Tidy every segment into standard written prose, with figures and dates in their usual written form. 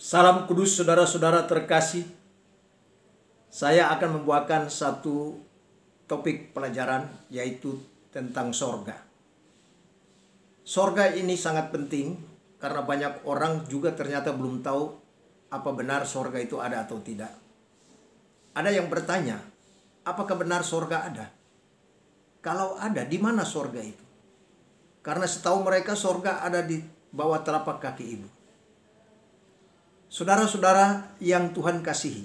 Salam kudus saudara-saudara terkasih. Saya akan membawakan satu topik pelajaran yaitu tentang sorga. Sorga ini sangat penting karena banyak orang juga ternyata belum tahu apa benar sorga itu ada atau tidak. Ada yang bertanya, apakah benar sorga ada? Kalau ada, di mana sorga itu? Karena setahu mereka sorga ada di bawah telapak kaki ibu. Saudara-saudara yang Tuhan kasihi,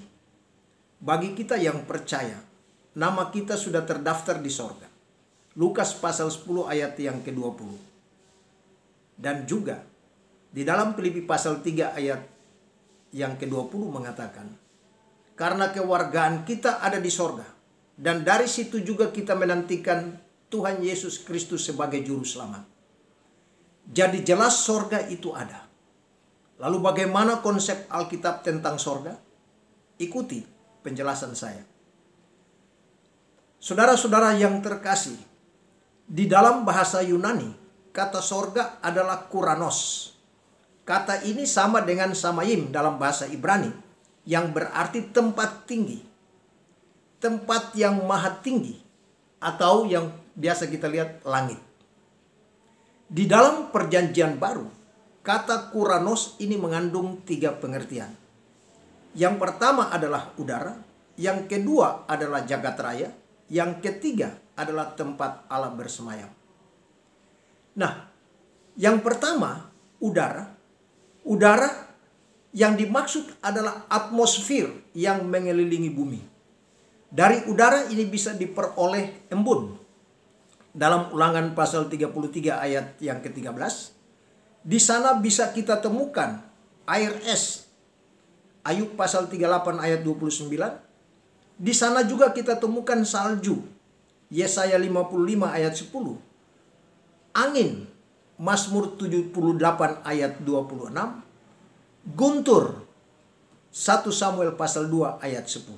bagi kita yang percaya, nama kita sudah terdaftar di sorga. Lukas pasal 10 ayat yang ke-20. Dan juga di dalam Filipi pasal 3 ayat yang ke-20 mengatakan, karena kewargaan kita ada di sorga, dan dari situ juga kita menantikan Tuhan Yesus Kristus sebagai juru selamat. Jadi jelas sorga itu ada. Lalu bagaimana konsep Alkitab tentang sorga? Ikuti penjelasan saya. Saudara-saudara yang terkasih, di dalam bahasa Yunani, kata sorga adalah kuranos. Kata ini sama dengan samayim dalam bahasa Ibrani, yang berarti tempat tinggi. Tempat yang maha tinggi, atau yang biasa kita lihat langit. Di dalam perjanjian baru, kata kuranos ini mengandung 3 pengertian. Yang pertama adalah udara, yang kedua adalah jagat raya, yang ketiga adalah tempat Allah bersemayam. Nah, yang pertama udara. Udara yang dimaksud adalah atmosfer yang mengelilingi bumi. Dari udara ini bisa diperoleh embun. Dalam Ulangan pasal 33 ayat yang ke-13, di sana bisa kita temukan air es. Ayub pasal 38 ayat 29. Di sana juga kita temukan salju. Yesaya 55 ayat 10. Angin. Mazmur 78 ayat 26. Guntur. 1 Samuel pasal 2 ayat 10.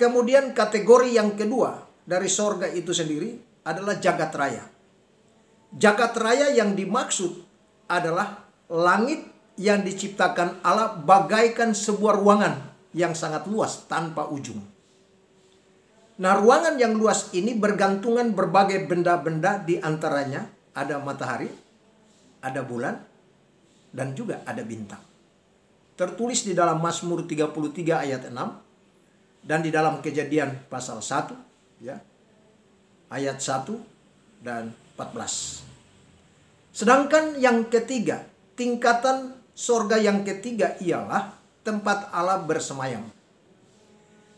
Kemudian kategori yang kedua dari sorga itu sendiri adalah jagat raya. Jagat raya yang dimaksud adalah langit yang diciptakan Allah bagaikan sebuah ruangan yang sangat luas tanpa ujung. Nah, ruangan yang luas ini bergantungan berbagai benda-benda, di antaranya ada matahari, ada bulan, dan juga ada bintang. Tertulis di dalam Mazmur 33 ayat 6 dan di dalam Kejadian pasal 1 ya, ayat 1 dan 14. Sedangkan yang ketiga, tingkatan sorga yang ketiga ialah tempat Allah bersemayam.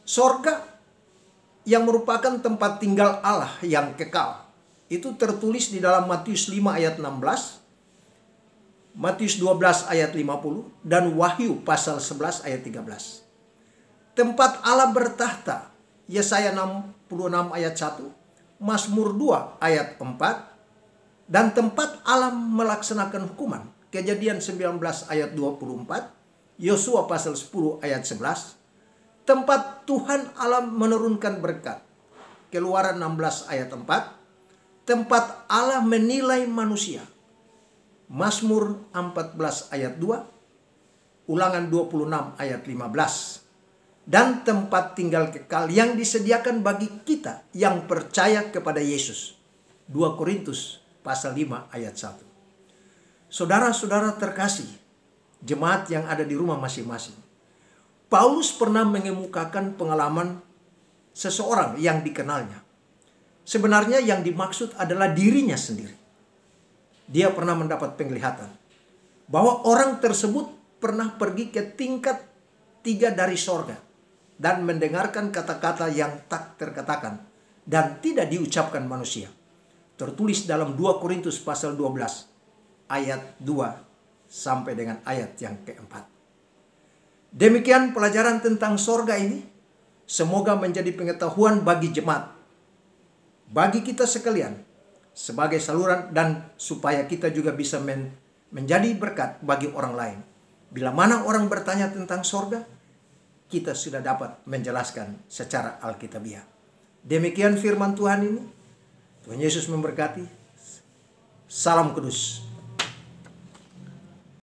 Sorga yang merupakan tempat tinggal Allah yang kekal. Itu tertulis di dalam Matius 5 ayat 16, Matius 12 ayat 50, dan Wahyu pasal 11 ayat 13. Tempat Allah bertahta, Yesaya 66 ayat 1, Mazmur 2 ayat 4, dan tempat Allah melaksanakan hukuman, Kejadian 19 ayat 24, Yosua pasal 10 ayat 11, tempat Tuhan Allah menurunkan berkat, Keluaran 16 ayat 4, tempat Allah menilai manusia, Mazmur 14 ayat 2, Ulangan 26 ayat 15, dan tempat tinggal kekal yang disediakan bagi kita yang percaya kepada Yesus. 2 Korintus pasal 5 ayat 1. Saudara-saudara terkasih, jemaat yang ada di rumah masing-masing, Paulus pernah mengemukakan pengalaman seseorang yang dikenalnya. Sebenarnya yang dimaksud adalah dirinya sendiri. Dia pernah mendapat penglihatan bahwa orang tersebut pernah pergi ke tingkat 3 dari sorga dan mendengarkan kata-kata yang tak terkatakan dan tidak diucapkan manusia. Tertulis dalam 2 Korintus pasal 12 ayat 2 sampai dengan ayat yang keempat. Demikian pelajaran tentang sorga ini. Semoga menjadi pengetahuan bagi jemaat, bagi kita sekalian, sebagai saluran, dan supaya kita juga bisa menjadi berkat bagi orang lain. Bila mana orang bertanya tentang sorga, kita sudah dapat menjelaskan secara alkitabiah. Demikian firman Tuhan ini. Tuhan Yesus memberkati. Salam kudus.